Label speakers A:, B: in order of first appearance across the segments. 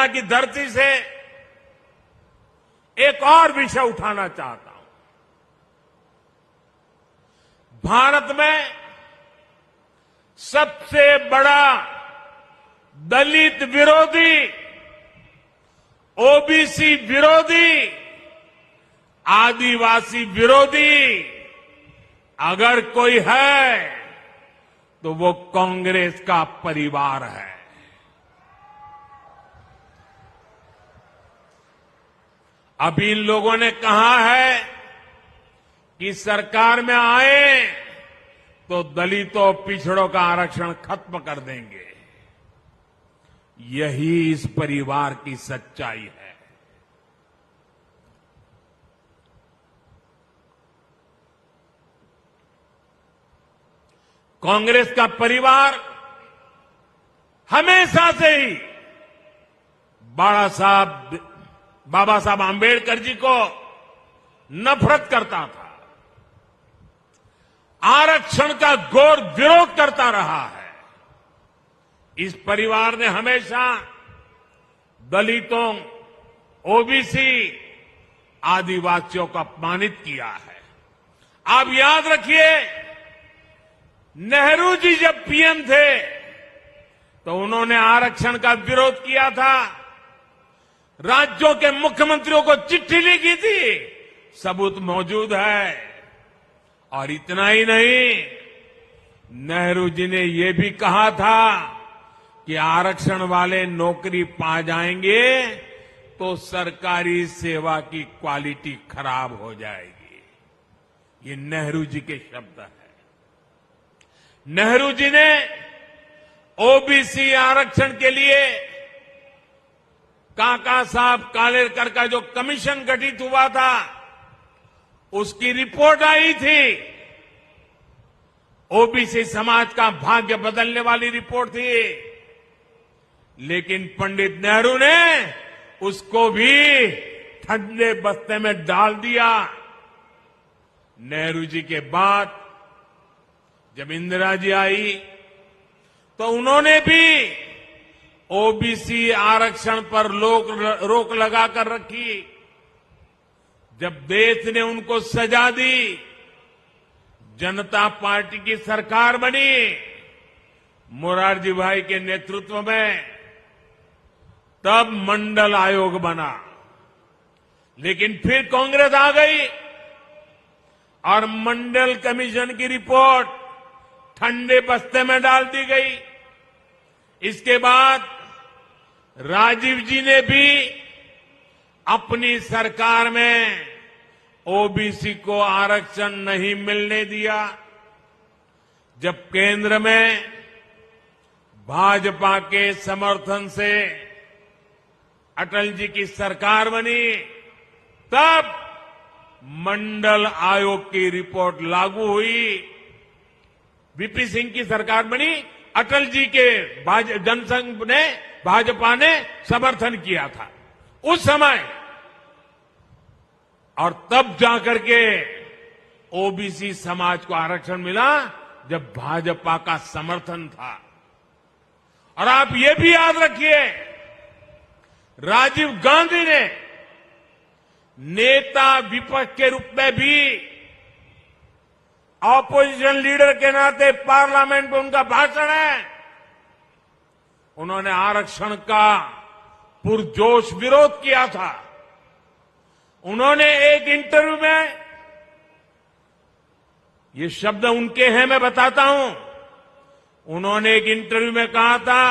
A: पटना की धरती से एक और विषय उठाना चाहता हूं। भारत में सबसे बड़ा दलित विरोधी, ओबीसी विरोधी, आदिवासी विरोधी अगर कोई है तो वो कांग्रेस का परिवार है। अभी इन लोगों ने कहा है कि सरकार में आए तो दलितों पिछड़ों का आरक्षण खत्म कर देंगे। यही इस परिवार की सच्चाई है। कांग्रेस का परिवार हमेशा से ही बाबा साहब आंबेडकर जी को नफरत करता था, आरक्षण का घोर विरोध करता रहा है। इस परिवार ने हमेशा दलितों, ओबीसी, आदिवासियों को अपमानित किया है। आप याद रखिए, नेहरू जी जब पीएम थे तो उन्होंने आरक्षण का विरोध किया था, राज्यों के मुख्यमंत्रियों को चिट्ठी लिखी थी, सबूत मौजूद है। और इतना ही नहीं, नेहरू जी ने यह भी कहा था कि आरक्षण वाले नौकरी पा जाएंगे तो सरकारी सेवा की क्वालिटी खराब हो जाएगी। ये नेहरू जी के शब्द हैं। नेहरू जी ने ओबीसी आरक्षण के लिए काका साहब कालेलकर का जो कमीशन गठित हुआ था, उसकी रिपोर्ट आई थी। ओबीसी समाज का भाग्य बदलने वाली रिपोर्ट थी, लेकिन पंडित नेहरू ने उसको भी ठंडे बस्ते में डाल दिया। नेहरू जी के बाद जब इंदिरा जी आई तो उन्होंने भी ओबीसी आरक्षण पर रोक लगाकर रखी। जब देश ने उनको सजा दी, जनता पार्टी की सरकार बनी मोरारजी भाई के नेतृत्व में, तब मंडल आयोग बना। लेकिन फिर कांग्रेस आ गई और मंडल कमीशन की रिपोर्ट ठंडे बस्ते में डाल दी गई। इसके बाद राजीव जी ने भी अपनी सरकार में ओबीसी को आरक्षण नहीं मिलने दिया। जब केंद्र में भाजपा के समर्थन से अटल जी की सरकार बनी, तब मंडल आयोग की रिपोर्ट लागू हुई। वीपी सिंह की सरकार बनी, अटल जी के जनसंघ ने, भाजपा ने समर्थन किया था उस समय, और तब जाकर के ओबीसी समाज को आरक्षण मिला जब भाजपा का समर्थन था। और आप ये भी याद रखिए, राजीव गांधी ने नेता विपक्ष के रूप में भी, ऑपोजिशन लीडर के नाते पार्लियामेंट में उनका भाषण है, उन्होंने आरक्षण का पुरजोश विरोध किया था। उन्होंने एक इंटरव्यू में, ये शब्द उनके हैं, मैं बताता हूं, उन्होंने एक इंटरव्यू में कहा था,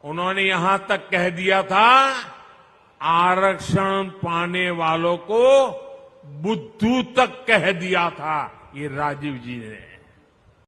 A: उन्होंने यहां तक कह दिया था, आरक्षण पाने वालों को बुद्धू तक कह दिया था। ये राजीव जी ने।